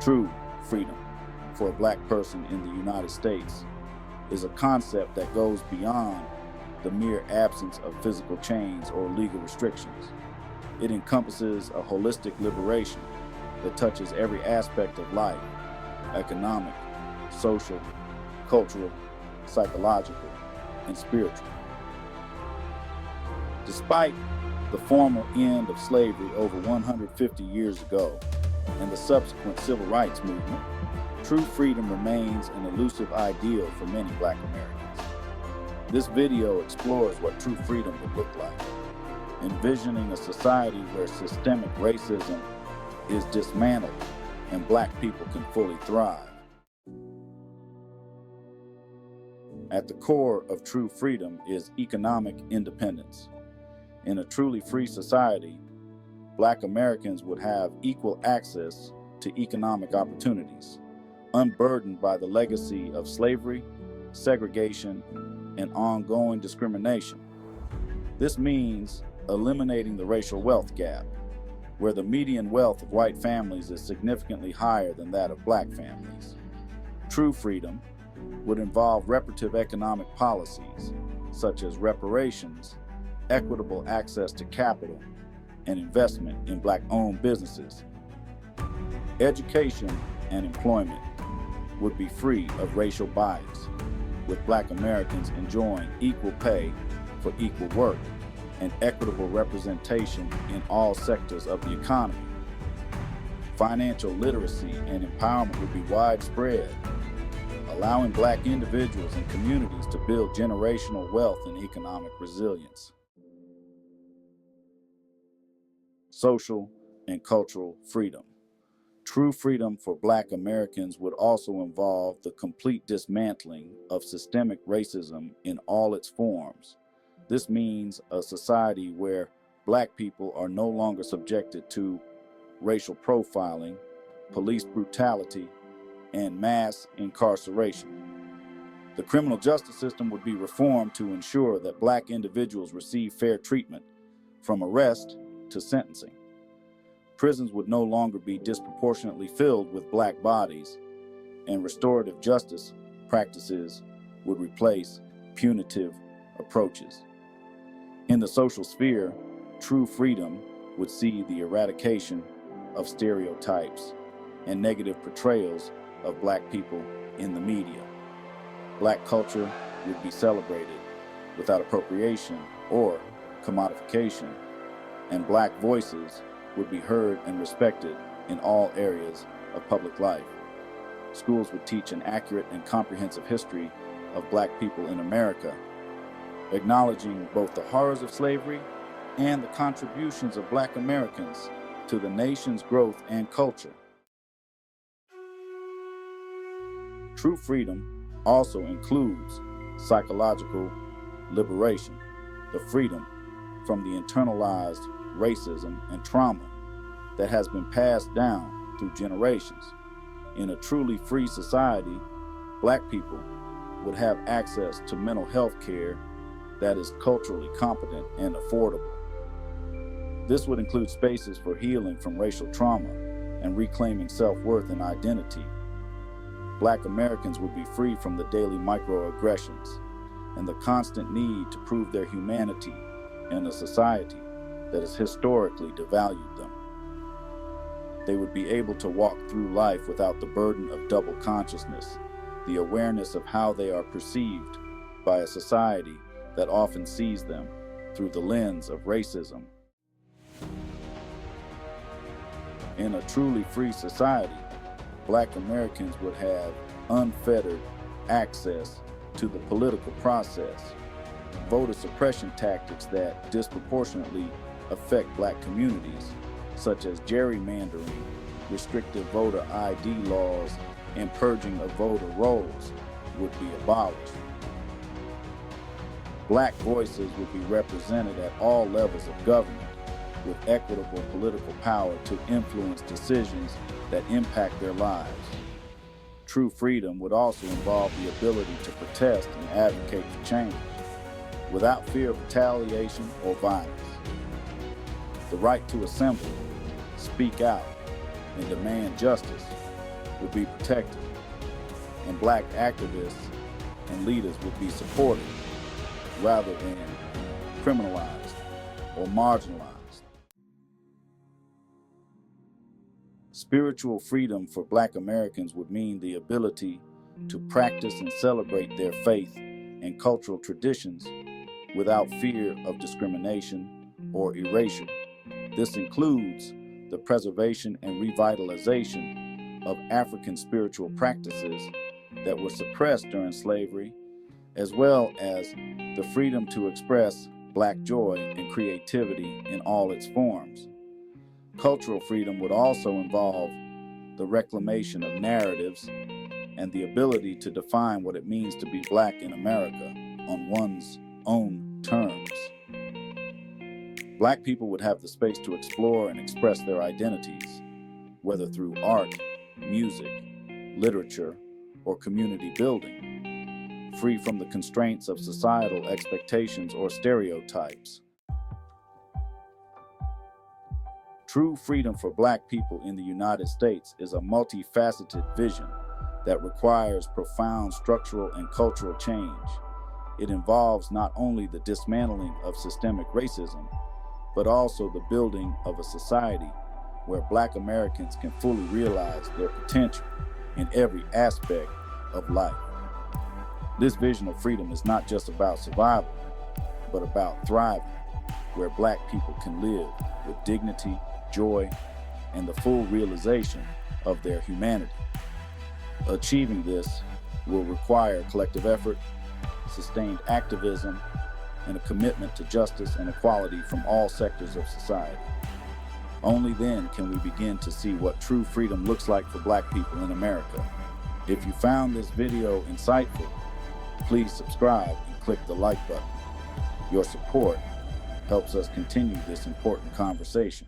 True freedom for a black person in the United States is a concept that goes beyond the mere absence of physical chains or legal restrictions. It encompasses a holistic liberation that touches every aspect of life: economic, social, cultural, psychological, and spiritual. Despite the formal end of slavery over 150 years ago and the subsequent civil rights movement, true freedom remains an elusive ideal for many black Americans. This video explores what true freedom would look like, envisioning a society where systemic racism is dismantled and black people can fully thrive. At the core of true freedom is economic independence. In a truly free society, black Americans would have equal access to economic opportunities, unburdened by the legacy of slavery, segregation, and ongoing discrimination. This means eliminating the racial wealth gap, where the median wealth of white families is significantly higher than that of black families. True freedom would involve reparative economic policies, such as reparations, equitable access to capital, and investment in black-owned businesses. Education and employment would be free of racial bias, with black Americans enjoying equal pay for equal work and equitable representation in all sectors of the economy. Financial literacy and empowerment would be widespread, allowing black individuals and communities to build generational wealth and economic resilience. Social and cultural freedom. True freedom for black Americans would also involve the complete dismantling of systemic racism in all its forms. This means a society where black people are no longer subjected to racial profiling, police brutality, and mass incarceration. The criminal justice system would be reformed to ensure that black individuals receive fair treatment from arrest to sentencing. Prisons would no longer be disproportionately filled with black bodies, and restorative justice practices would replace punitive approaches. In the social sphere, true freedom would see the eradication of stereotypes and negative portrayals of black people in the media. Black culture would be celebrated without appropriation or commodification, and black voices would be heard and respected in all areas of public life. Schools would teach an accurate and comprehensive history of black people in America, acknowledging both the horrors of slavery and the contributions of black Americans to the nation's growth and culture. True freedom also includes psychological liberation, the freedom from the internalized racism and trauma that has been passed down through generations. In a truly free society, black people would have access to mental health care that is culturally competent and affordable. This would include spaces for healing from racial trauma and reclaiming self-worth and identity. Black Americans would be free from the daily microaggressions and the constant need to prove their humanity in a society that has historically devalued them. They would be able to walk through life without the burden of double consciousness, the awareness of how they are perceived by a society that often sees them through the lens of racism. In a truly free society, black Americans would have unfettered access to the political process. Voter suppression tactics that disproportionately affect black communities, such as gerrymandering, restrictive voter ID laws, and purging of voter rolls, would be abolished. Black voices would be represented at all levels of government, with equitable political power to influence decisions that impact their lives. True freedom would also involve the ability to protest and advocate for change, without fear of retaliation or violence. The right to assemble, speak out, and demand justice would be protected, and black activists and leaders would be supported rather than criminalized or marginalized. Spiritual freedom for Black Americans would mean the ability to practice and celebrate their faith and cultural traditions without fear of discrimination or erasure. This includes the preservation and revitalization of African spiritual practices that were suppressed during slavery, as well as the freedom to express Black joy and creativity in all its forms. Cultural freedom would also involve the reclamation of narratives and the ability to define what it means to be Black in America on one's own terms. Black people would have the space to explore and express their identities, whether through art, music, literature, or community building, free from the constraints of societal expectations or stereotypes. True freedom for Black people in the United States is a multifaceted vision that requires profound structural and cultural change. It involves not only the dismantling of systemic racism, but also the building of a society where Black Americans can fully realize their potential in every aspect of life. This vision of freedom is not just about survival, but about thriving, where Black people can live with dignity, joy, and the full realization of their humanity. Achieving this will require collective effort, sustained activism, and a commitment to justice and equality from all sectors of society. Only then can we begin to see what true freedom looks like for Black people in America. If you found this video insightful, please subscribe and click the like button. Your support helps us continue this important conversation.